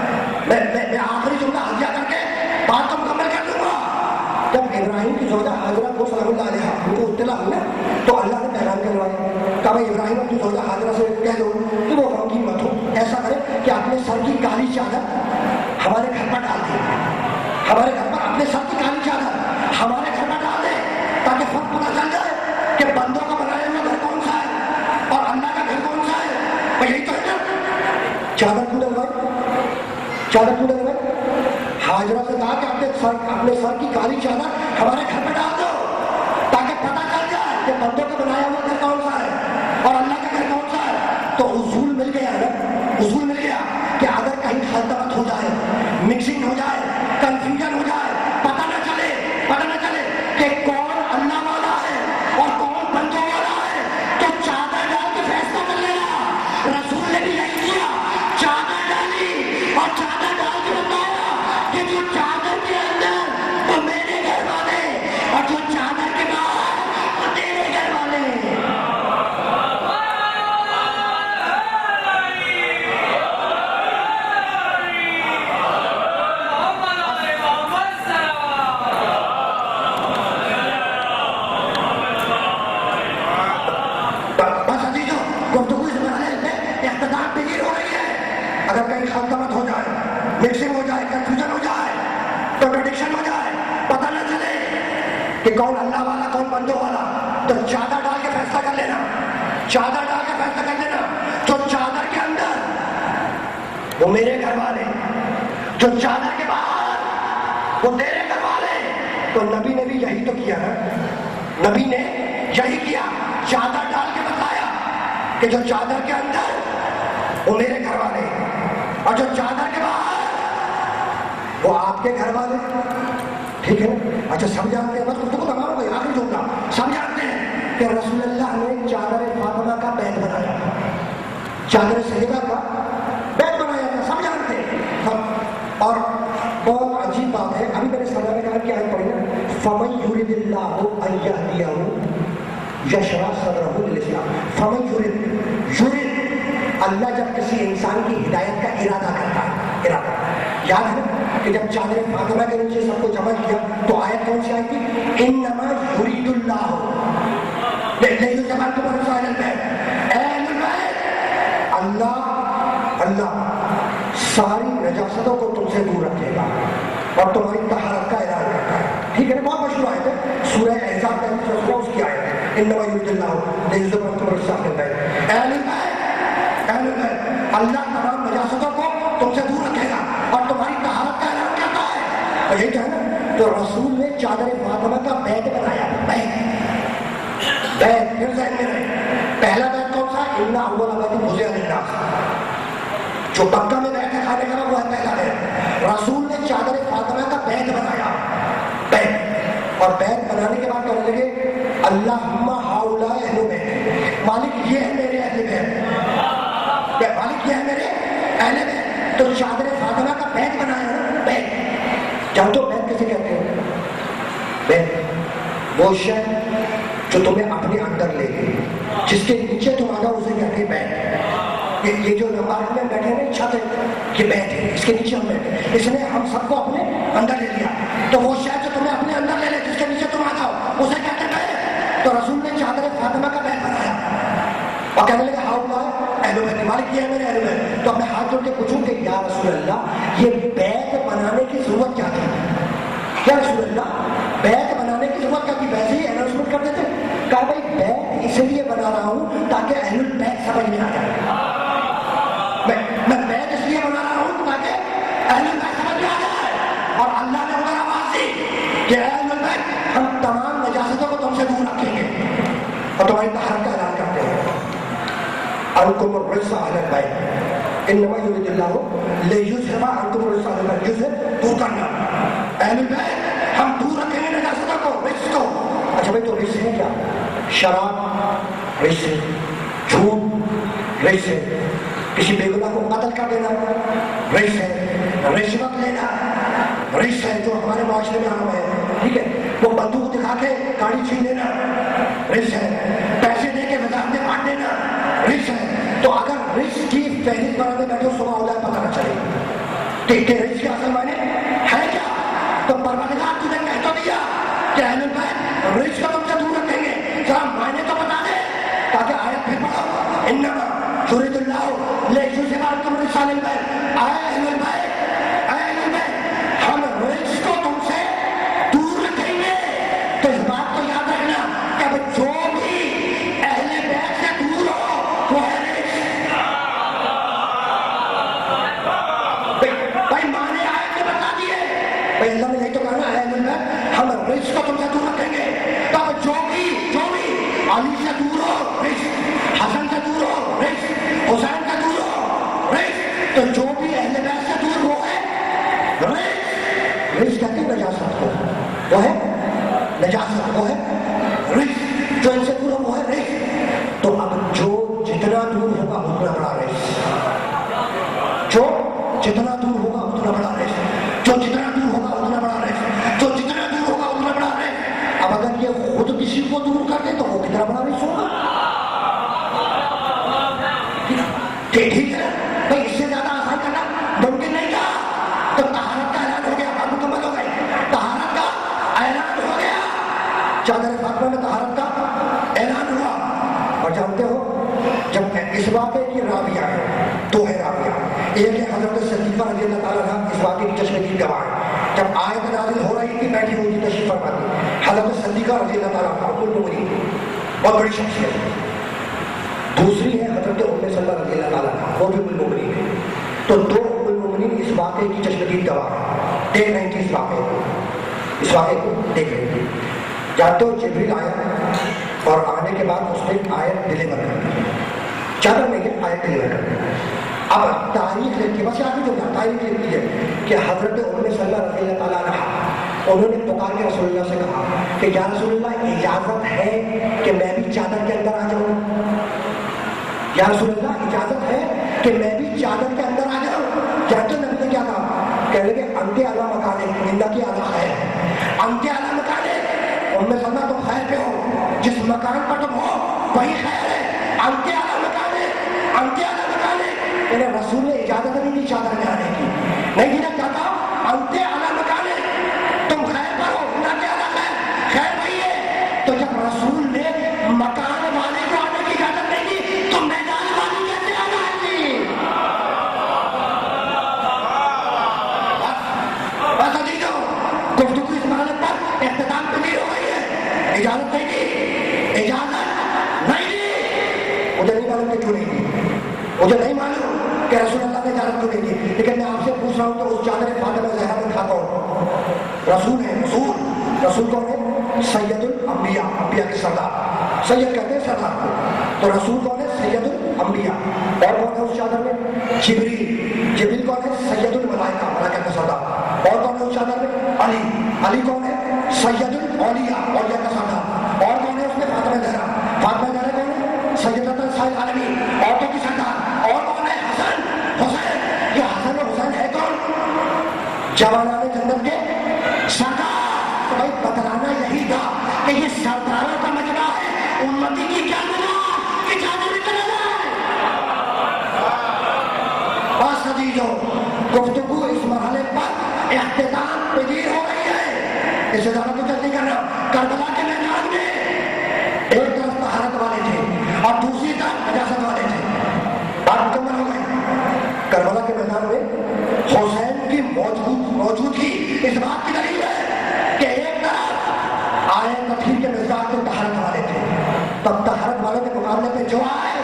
میں آخری جملہ ہدیہ کر کے بات کو مکمل کر دوں گا۔ جب ابراہیم کی زوجہ حاجرہ کو سلام اللہ علیہ ان کو اطلاع ہوئی تو اللہ نے پیغام کروایا، کہا بھائی ابراہیم اپنی زوجہ حاجرہ سے کہہ دو کہ وہ غمگین مت ہو، ایسا کرے کہ اپنے سر کی کالی چادر ہمارے گھر پر ڈال دے، ہمارے گھر پر اپنے سر کی کالی چادر ہمارے گھر پر ڈال دے، تاکہ فرق پتہ چل جائے کہ بندوں کا بنایا ہوا گھر کون سا ہے اور اللہ کا گھر کون سا ہے. وہ یہی تو ہے نا. چادر کیوں ڈلوائی؟ چادر کیوں ڈلوائی؟ ہاجرہ سے کہا کہ اپنے سر کی کالی چادر ہمارے گھر پہ ڈال دو تاکہ پتہ چل جائے کہ بندوں کا بنایا ہوا گھر کون سا ہے اور اللہ کا گھر کون سا ہے. تو اصول مل گیا نا, اصول مل گیا کہ اگر کہیں خلطت ہو جائے, مکسنگ ہو جائے, کنفیوژن ہو جائے, پتہ نہ چلے کہ کون اللہ والا ہے اور کون بندوں والا ہے, تو چادر ڈال کے فیصلہ کر لینا. رسول نے بھی یہی کیا, چادر ڈالی اور چادر ڈال کے بتایا کہ جو چادر کے اندر وہ میرے گھر والے اور جو چادر کے باہر وہ تیرے گھر والے. اگر کہیں خلطمت ہو جائے, مکسنگ ہو جائے, کنفیوژن ہو جائے, کنٹرڈکشن ہو جائے, پتہ نہ چلے کہ کون اللہ والا کون بندوں والا, تو چادر ڈال کے فیصلہ کر لینا. چادر ڈال کے فیصلہ کر لینا. جو چادر کے اندر وہ میرے گھر والے, جو چادر کے باہر وہ تیرے گھر والے. تو نبی نے بھی یہی تو کیا نا, نبی نے یہی کیا, چادر ڈال کے بتایا کہ جو چادر کے اندر وہ میرے گھر والے اور جو چادر کے باہر وہ آپ کے گھر والے. ٹھیک ہے نا. اچھا سب جانتے ہیں, بس گفتگو تمام ہو گئی, آخری جملہ, سب جانتے ہیں کہ رسول اللہ نے چادر فاطمہ کا بیت بنایا, چادر سیدہ کا بیت بنایا تھا, سب جانتے ہیں. اور بہت عجیب بات ہے, ابھی میں نے سمجھا میں کہا کہ آئے پڑھی نا, فَمَن يُرِدِ اللَّهُ أَن يَهْدِيَهُ يَشْرَحْ صَدْرَهُ لِلْإِسْلَامِ. فَمَن يُرِدْ, اللہ جب کسی انسان کی ہدایت کا ارادہ کرتا ہے, ارادہ یاد ہے کہ جب چادر فاطمہ کے نیچے سب کو جمع کیا تو آیت کون سی آئی تھی؟ انما یرید اللہ لیجعلکم امثال البیت, اے اہل بیت, اللہ ساری نجاستوں کو تم سے دور رکھے گا اور تمہاری طہارت کا اعلان کرتا ہے. ٹھیک ہے نا, بہت مشہور آیت ہے, سورہ احزاب کا اس کی آیت ہے, انما یرید اللہ لیجعلکم امثال البیت, اے اہل بیت, اللہ تمام نجاستوں کو تم سے دور رکھے گا اور تمہاری طہارت کا اعلان کرتا ہے. اور یہی تو ہے نا, تو رسول نے چادر فاطمہ کا بیت بنایا. بیت پھر ذہن میں رہے, پہلا بیت کون سا؟ ان اول بیت وضع للناس, جو مکہ میں بیٹھ کے کھانے کا وہ ہے پہلا بیت. رسول نے چادر فاطمہ کا بیت بنایا, بیت, اور بیت بنانے کے بعد کہنے لگے اللہم ہؤلاء اہل بیت, مالک یہ ہے میرے اہل بیت, مالک یہ ہے میرے اہل بیت. تو چادر فاطمہ کا بیت بنایا نا, بیت. جب تو بیت کسے کہتے ہیں؟ بیت وہ شے جو تمہیں اپنے اندر لے گئی, جس کے نیچے تم آ جاؤ اسے کہتے ہیں بیت. یہ جو نماز میں بیٹھے ہیں چھت ہے, یہ بیت ہے, اس کے نیچے ہم بیٹھے, اس نے ہم سب کو اپنے اندر لے لیا. تو وہ شے جو تمہیں اپنے اندر لے لے, جس کے نیچے تم آ جاؤ اسے کہتے ہیں بیت. تو رسول نے چادر فاطمہ کا بیت بنایا اور کہنے لگے ہؤلاء اہل بیت, مالک یہ ہے میرے اہل بیت. تو میں ہاتھ جوڑ کے پوچھوں کہ یا رسول اللہ یہ بیت بنانے کی ضرورت کیا تھی؟ یا رسول اللہ بیت بنانے کی ضرورت کیا تھی؟ ویسے ہی اناؤنسمنٹ کر دیتے. کہا بھائی بیت اس لیے بنا رہا ہوں تاکہ اہل البیت سمجھ میں آ جائے. میں بیت اس لیے بنا رہا ہوں تاکہ اہل البیت سمجھ میں آ جائے. اور اللہ نے ادھر آواز دی کہ اہل البیت ہم تمام نجاستوں کو تم سے دور رکھیں گے اور تمہاری طہارت کا اعلان کرتے ہیں. عنکم الرجس اہل البیت انما یرید اللہ لیذھب عنکم الرجس اہل البیت, جسے دور کرنا. اہل البیت ہم دور رکھیں گے نجاستوں کو, رجس کو. اچھا بھائی تو رجس ہے کیا؟ شراب رجس ہے, جھوٹ رجس ہے, کسی بے گناہ کو قتل کر دینا رجس ہے, رشوت لینا رجس ہے جو ہمارے معاشرے میں عام ہے. ٹھیک ہے, وہ بندوق دکھا کے گاڑی چھین لینا رجس ہے, پیسے دے کے وزارتیں بانٹ دینا رجس ہے. تو اگر رجس کی فہرست بنانے بیٹھے صبح ہو جائے پتہ نہ چلے کہ رجس کے اصل معنی ہے کیا. تو پروردگار تجھے کہہ تو دیا کہ اہل البیت رجس کا تم سے دور رکھیں گے, ذرا معنی تو بتا دے تاکہ آیت پھر پڑھو. انما یرید اللہ لیذھب عنکم الرجس اہل البیت, اے اہل البیت, اے اہل البیت ہم رجس کو تم سے دور رکھیں گے. تو اس بات کو یاد رکھنا بھائی اللہ نے نہیں تو کہا نا اہل البیت ہم رزق کو تم سے دور رکھیں گے. تب جو بھی علی سے دور ہو رزق، حسن سے دور ہو رزق، حسین سے دور ہو رزق، تو جو بھی اہل بیت سے دور وہ ہے رزق. رزق کہتے ہیں نجاست کو، وہ ہے نجاست، وہ ہے رزق. جو ان سے دور ہو وہ ہے رزق. تو اب جو جتنا دور ہوگا اتنا بڑا رزق، جو جتنا دور ہوگا اتنا بڑا رزق، جو جتنا دور ہوگا اتنا بڑا رزق، جو جتنا دور ہوگا اتنا بڑا رزق. اب اگر یہ خود کسی کو دور کر دے تو وہ کتنا بڑا رزق ہوگا. ٹھیک ہے بھائی، اس سے زیادہ آسان کرنا ممکن نہیں تھا. تو طہارت کا اعلان ہو گیا، اب مکمل ہو گئی. طہارت کا اعلان ہو گیا، چادر فاطمہ میں طہارت کا اعلان ہوا. اور جانتے ہو جب اس واقعے کی راویہ ہے، دو ہے راویہ. ایک ہے حضرت صدیقہ رضی اللہ تعالیٰ عنہ، اس واقعے کی چشمدید گواہ ہے. جب آیت نازل ہو رہی تھی بیٹھی ہوئی تھی تشریف فرما تھی حضرت صدیقہ رضی اللہ تعالیٰ عنہ، ام المؤمنین، بہت بڑی شخصیت. دوسری ہے حضرت ام سلمہ رضی اللہ تعالیٰ عنہ، وہ بھی ام المؤمنین ہے. تو دو ام المؤمنین اس واقعے کی چشمدید گواہ ہیں، دیکھ رہی تھی اس واقعے کو دیکھ رہی تھی. جانتے ہو جبریل آیا اور آنے کے بعد اس نے آیت ڈلیور کر دی، چادر میں یہ آیت ڈلیور کر دی. اب تاریخ لکھتی ہے، بس آگے جو تاریخ لکھتی ہے کہ حضرت ام سلمہ رضی اللہ تعالیٰ عنہ انہوں نے پکار کے رسول اللہ سے کہا کہ یا رسول اللہ اجازت ہے کہ میں بھی چادر کے اندر آ جاؤں. یا رسول اللہ اجازت ہے کہ میں بھی چادر کے اندر آ جاؤں. جانتے نبی نے کیا کہا؟ کہنے لگے انت اعلیٰ مکان ہے، زندہ کی اعلیٰ ہے، انت اعلیٰ مکان ہے. ام سلمہ تم خیر پہ ہو، جس مکان پر تم ہو وہی خیر ہے. انت اعلیٰ مکان ہے، انت اعلیٰ مکان ہے. انہیں رسول نے اجازت نہیں دی چادر میں آنے کی، نہیں دینا چاہتا. انت اعلیٰ مکان ہے، تم خیر پر ہو، نہ کہ اعلیٰ خیر وہی ہے. تو جب رسول نے مکان والے کو آنے کی اجازت نہیں دی تو میدان والی کیسے آ جائے گی؟ بس عزیزو، گفتگو اس مرحلے پر اختتام پذیر ہو گئی ہے. اجازت نہیں دی، اجازت نہیں دی. مجھے نہیں معلوم کہ کیوں نہیں دی، مجھے نہیں معلوم کہ رسول اللہ نے اجازت کیوں نہیں دی. لیکن میں آپ سے پوچھ رہا ہوں کہ اس چادر فاطمہ زہرا میں تھا کون؟ رسول ہے. رسول کون ہے؟ سید الانبیاء، انبیاء کے سردار. سید کہتے ہیں سردار کو. تو رسول کون ہے؟ سید الانبیاء. اور کون ہے اس چادر میں؟ جبریل کون ہے؟ سید الملائکہ، ملائکہ کا سردار. اور کون ہے اس چادر میں؟ علی کون ہے؟ سید الاولیاء، اولیاء کا سردار. اور کون ہے اس میں؟ فاطمہ زہرا. فاطمہ زہرا کون ہے؟ سیدۃ نساء العالمین، عورتوں کی سردار. اور کون ہے؟ حسین. یہ حسن اور حسین ہے کون؟ جوانان جنت کے سردار. تو بھائی بتلانا یہی تھا کہ یہ سرداروں کا مجمع ہے، امتی کی کیا گناہ کہ چادر نکل جائے. بس عزیزو، گفتگو اس مرحلے پر اختتام پذیر ہو رہی ہے. اس سے زیادہ تو جلدی کرنا. کربلا کے میدان میں ایک طرف طہارت والے تھے اور دوسری طرف نجاست والے تھے. بات مکمل ہو گئی. کربلا کے میدان میں حسین کی موجودگی اس بات کی دلیل ہے کہ ایک طرف آئے تطہیر کے مزاج تو طہارت والے تھے، تب طہارت والوں کے مقابلے پہ جو آئے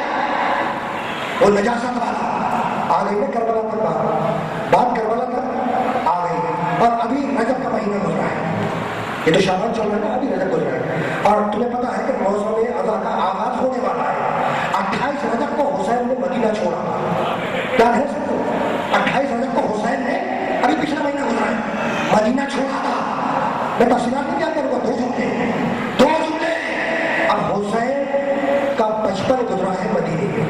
وہ نجاست والا آ گئی. نا کربلا تک بات کربلا تک آ گئی. اور ابھی رجب کا مہینہ گزرا ہے، یہ تو شعبان چل رہا ہے نا، ابھی رجب گزرا ہے. اور تمہیں پتا ہے کہ موسم اذا کا آغاز ہونے والا ہے. 28 رجب کو حسین نے مدینہ چھوڑا. یاد ہے سب کو؟ 28 رجب کو حسین نے، ابھی پچھلا مہینہ گزرا ہے، مدینہ چھوڑا تھا. میں تفصیلات میں کیا کروں گا، دو جملے. اب حسین کا بچپن گزرا ہے مدینے میں،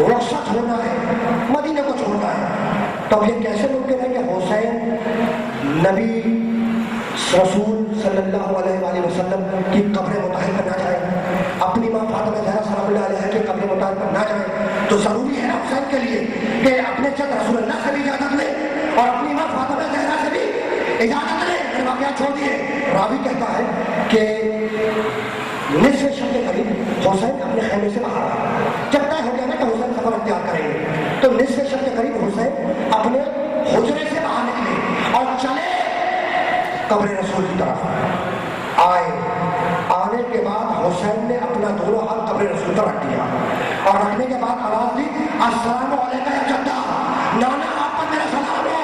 رخصت ہونا ہے، مدینے کو چھوڑنا ہے. تو اب یہ کیسے ممکن ہے کہ حسین نبی رسول صلی اللہ علیہ وآلہ وسلم کی قبر مطہر پر نہ جائے، اپنی ماں فاطمہ زہرا سلام اللہ علیہ کی قبر مطہر پر نہ جائے؟ تو ضروری ہے حسین کے لیے کہ اپنے چند رسول اللہ سے بھی اجازت لے اور اپنی ماں فاطمہ زہرا سے بھی اجازت لے. میں واقعات چھوڑ دیے. راوی کہتا ہے کہ نصف شب کے قریب حسین اپنے خیمے سے باہر آئے. جب طے ہو گیا نا کہ حسین سفر اختیار کریں گے، تو نصف شب کے قریب حسین اپنے حجرے سے باہر نکلے اور چلے قبر رسول کی طرف. آنے کے بعد حسین نے اپنا دونوں ہاتھ قبر رسول پر رکھ دیا اور رکھنے کے بعد آواز دی، السلام علیکم یا جدہ، نانا آپ پر میرا سلام ہو.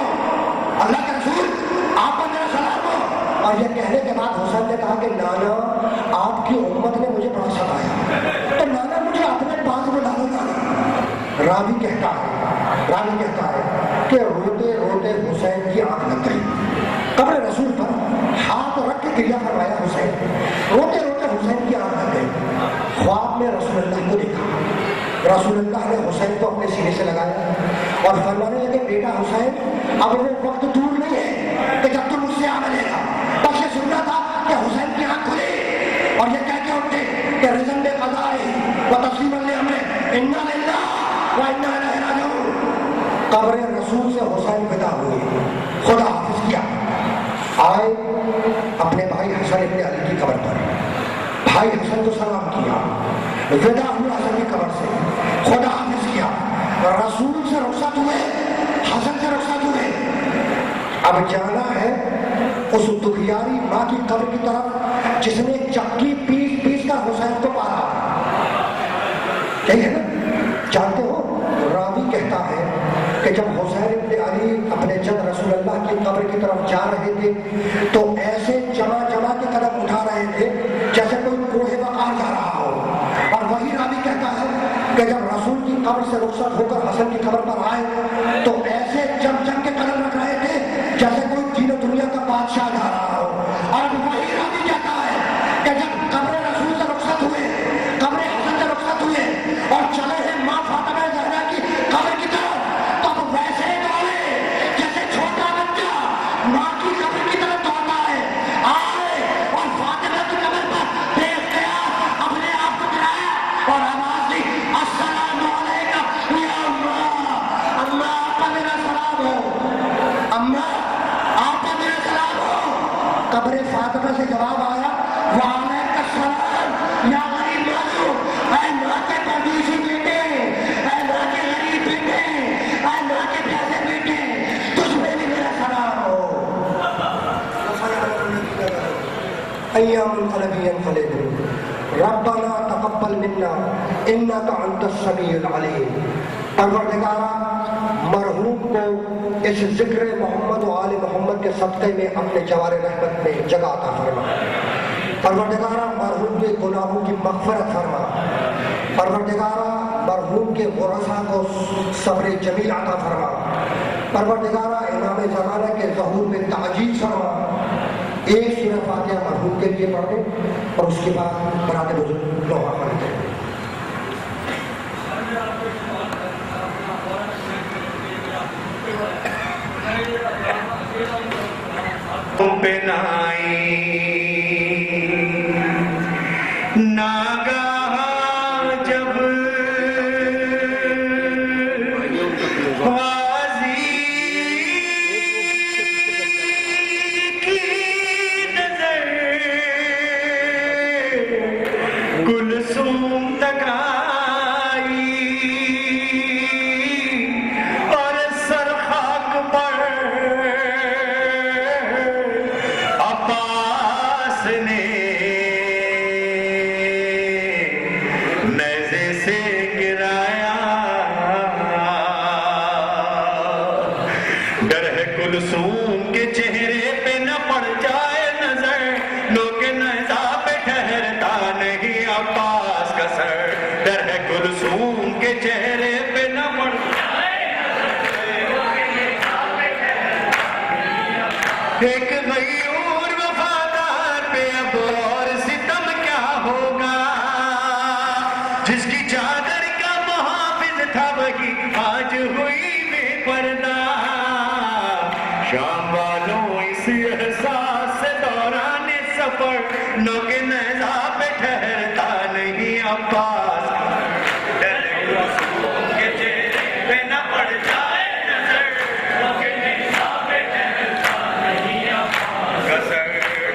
اللہ کے رسول آپ پر نانا آپ کی امت نے مجھے بڑا ستایا، تو نانا مجھے اپنے پاس بلا لو نانا۔ راوی کہتا ہے کہ روتے روتے حسین کی آنکھ لگ گئی، قبر رسول پر ہاتھ رکھ کے گریہ فرمایا حسین، روتے روتے حسین کی آنکھ لگ گئی۔ خواب میں رسول اللہ کو دیکھا، رسول اللہ نے حسین کو اپنے سینے سے لگایا اور فرمانے لگے بیٹا حسین اب وہ وقت دور نہیں ہے کہ جب تم مجھ سے آ ملے گا۔ بس یہ سننا تھا کہ حسین کی آنکھ کھلی اور یہ کہہ کے اٹھے کہ رضن بقضائہ و تسلیما لامرہ انا للہ و انا الیہ راجعون۔ قبر رسول سے حسین ودا ہوئے، خدا حافظ کیا، آئے اپنے بھائی حسن ابن علی کی قبر پر، بھائی حسن کو سلام کیا، ودا ہوا حسن کی قبر سے، خدا حافظ کیا، رسول سے رخصت ہوئے، حسن سے رخصت ہوئے۔ اب جانا ہے اس دکھیاری ماں کی قبر کی طرف جس نے چکی پیس پیس کر حسین کو پالا، یہی ہے نا؟ جانتے ہو راوی کہتا ہے کہ جب حسین ابن علی اپنے جد رسول اللہ کی قبر کی طرف جا رہے تھے تو ایسے جمع کے قدم اٹھا رہے تھے جیسے کوئی کوہ وقار جا رہا ہو، اور وہی راوی کہتا ہے کہ جب رسول کی قبر سے رخصت ہو کر حسن کی قبر پر آئے تو ایسے جم کے قدم رکھ رہے تھے جیسے کوئی دین و دنیا کا بادشاہ جا رہا ہو، اور وہی راوی کہتا ہے کہ جب قبر رسول سے رخصت ہوئے، قبر حسن سے رخصت ہوئے اور چلے ہیں ماں فاطمہ زہرا کی قبر کی طرف، تب ویسے دوڑے جیسے چھوٹا بچہ ماں کی قبر کی طرف دوڑتا ہے، آئے اور فاطمہ کی قبر پر بے اختیار اپنے آپ کو گرایا اور آواز دی السلام علیکم یا اماں، اماں آپ کا میرا سلام ہو، اماں آپ کا میرا سلام ہو۔ قبر فاطمہ سے جواب آیا وعلیکم السلام یا غریب مالو، اے ماں کے پردیسی بیٹے، اے ماں کے غریب بیٹے، اے ماں کے پیاسے بیٹے، تجھ میں بھی میرا سلام ہو۔ ایام القلب ينقلب ربنا تقبل منا انك انت السمیع العلیم۔ پروردگارا مرحوم کو اس ذکر محمد و آل محمد کے صدقے میں اپنے جوار رحمت میں جگہ عطا فرما۔ پروردگارا مرحوم کے گناہوں کی مغفرت فرما۔ پروردگارا مرحوم کے ورثاء کو صبر جمیل عطا فرما۔ پروردگارا امام زمانہ کے ظہور میں تعجیل فرما۔ ایک سورہ فاتحہ مرحوم کے لیے پڑھ دیں اور اس کے بعد برات بزرگ لوہا پڑھتے ہیں۔ بنائی ناگاہ جب غازی کی نظر کلثوم تک آئی اور سر خاک پر عباس نے نیزے سے گرایا۔ ڈر ہے کلثوم کے چہرے پہ نہ پڑ جائے نظر، لوگ نیزہ پہ ٹھہرتا نہیں عباس کا سر۔ ڈر ہے کلثوم کے چہرے پہ نہ پڑ جائے ایک غیور وفادار پہ اب اور ستم کیا ہوگا، جس کی چادر کا محافظ تھا وہی آج ہوئی بے پردہ۔ شام والوں اس احساس سے دوران سفر نوک نیزہ پہ ٹھہرتا نہیں عباس۔ ڈر کلثوم کے چہرے پہ نہ پڑ جائے نظر، نوک نیزہ پہ ٹھہرتا نہیں عباس کا سر۔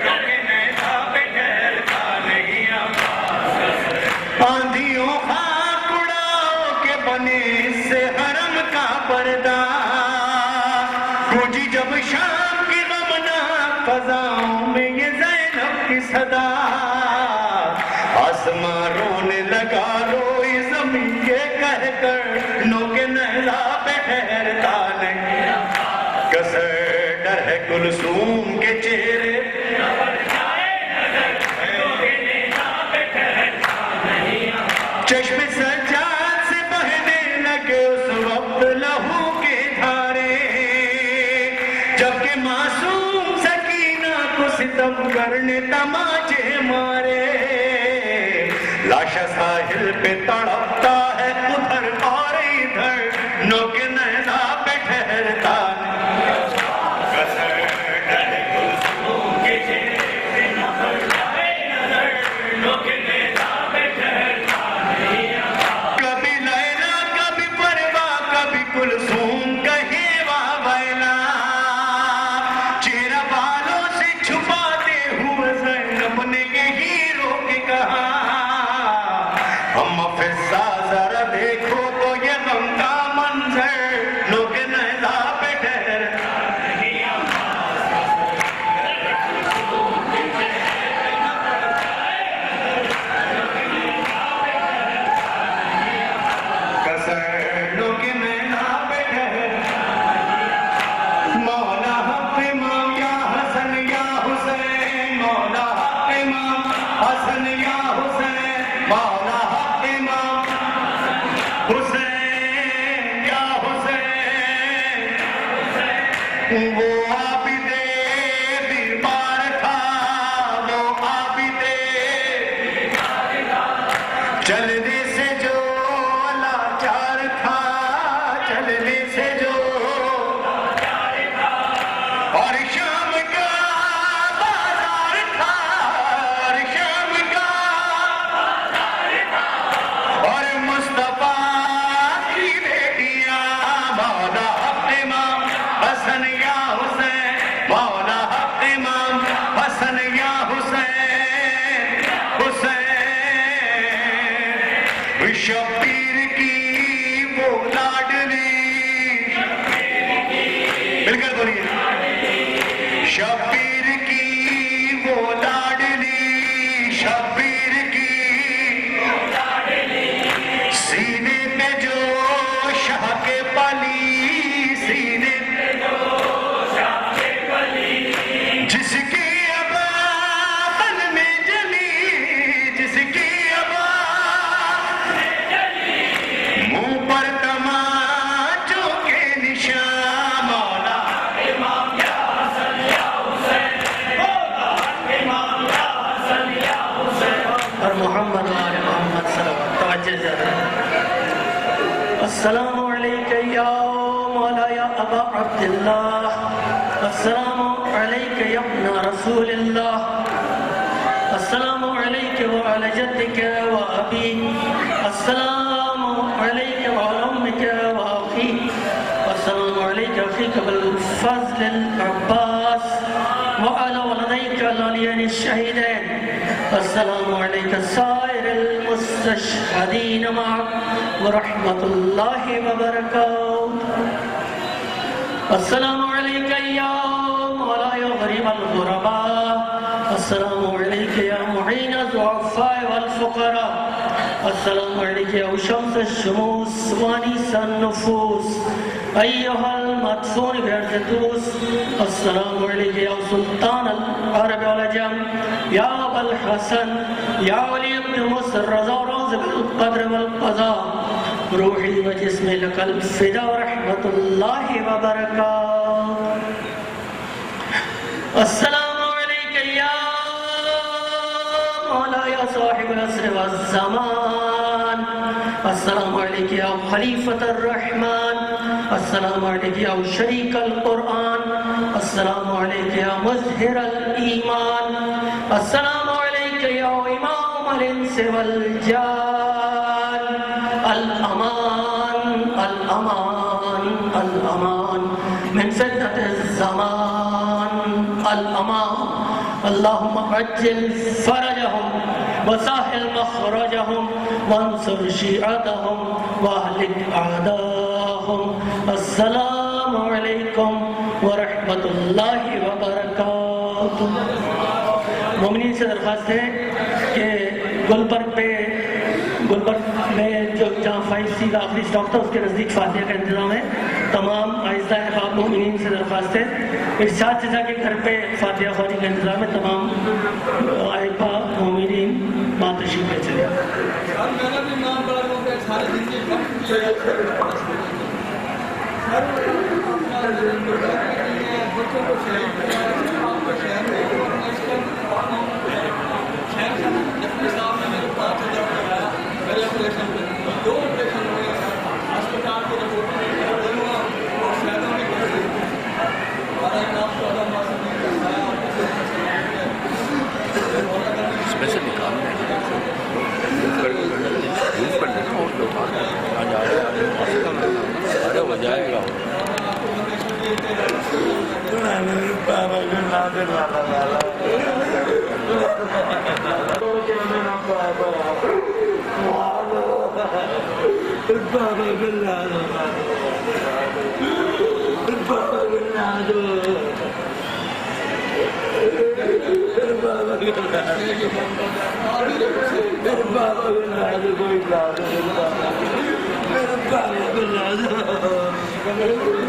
نوک نیزہ پہ ٹھہرتا نہیں عباس کا سر۔ آندھیوں خاک اڑاؤ کے بنے اس سے حرم کا پردہ، گونجی جب شام کی غمناک فضاؤں میں یہ زینب کی صدا۔ آسمان رونے لگا روئی زمین یہ کہہ کر نوک نیزہ پہ ٹھہرتا نہیں کسر۔ ڈر ہے کلثوم کے چہرے پہ نہ پڑ جائے نظر، ستم کرنے تماچے مارے لاشا ساحل پہ تڑپتا ہے ادھر اور ادھر نوک نیزہ پہ ٹھہرتا کبھی لیلا کبھی پروا کبھی کلثوم کہیں واویلا چہرہ بالوں سے چھپاتے ہوئے زینب نے یہی روک کہا اما فضا ذرا دیکھو تو یہ غم کا منظر لوگ نیزہ پہ ٹھہرتا حسن یا حسین مولا حق امام حسین یا حسین وہ عابد بیمار تھا وہ عابد چلنے سے جو لاچار تھا چلنے سے جو اور شام کا بازار تھا اور شام کا اور مصطفیٰ کی بیٹیاں مولا حق امام حسن یا حسین مولا حق امام حسن یا حسین حسین شبیر کی وہ لاڈلی مل کر بولیے شبیر کی وہ لاڈلی شبیر کی سینے پہ جو شاہ کے پلی سینے پہ جو شاہ کے پلی جس کی ابا تن میں جلی جس کی ابا منہ پر تماچوں کے نشان مولا امام یا حسن یا حسین مولا امام یا حسن یا حسین اور محمد وآل محمد صلی اللہ علیہ وسلم توجہ زیادہ السلام علیکہ یا مولا یا ابا عبداللہ السلام علیکہ یا ابن رسول اللہ السلام علیکہ وعلی جدک و ابی السلام علیکہ وعلی امک و اخی السلام علیکہ اخیک بالفضل العباس وعلى ولديك العليين الشهيدين السلام عليك سائر المستشهدين معك ورحمة الله وبركاته السلام عليك يا مولاي غريب الغرباء السلام عليك يا معين الضعفاء والفقراء السلام عليك يا شمس الشموس وانيس النفوس أيها المدفون بأرجتوس السلام عليك يا سلطان العرب والعجم يا أبا الحسن يا ولي ابن مصر رضا راز بالقدر والقضاء روحي وجسمي لك الفدا ورحمة الله وبركاته السلام عليك يا مولاي صاحب العصر والزمان السلام عليك يا خليفة الرحمن السلام عليك يا شريك القرآن السلام عليك يا مظهر الإيمان السلام عليك يا إمام الإنس والجان الأمان الأمان الأمان من فتنة الزمان الأمان اللهم عجل فرجهم وسهل مخرجهم وانصر شيعتهم واهلك أعداءهم السلام عليكم ورحمة الله وبركاته مومنین سے درخواست ہے کہ گلبرگ میں جو جہاں 5C کا آخری اسٹاپ تھا اس کے نزدیک فاتحہ کا انتظام ہے. تمام آہستہ احباب مومنین سے درخواست ہے ارشاد چچا کے گھر پہ فاتحہ خوانی کا انتظام ہے. تمام احباب مومنین ماں تشریف لے چلے. بچوں کو صاحب نے میرے پاس کروایا میرے آپریشن میں 2 آپریشن ہوئے ہسپتال کے رپورٹ اور شہروں میں ہمارا نام چودہ ماہ سے اسپیشل نکال یوز کر لینا اور لوگ آ جائے ارے ہو جائے گا میرے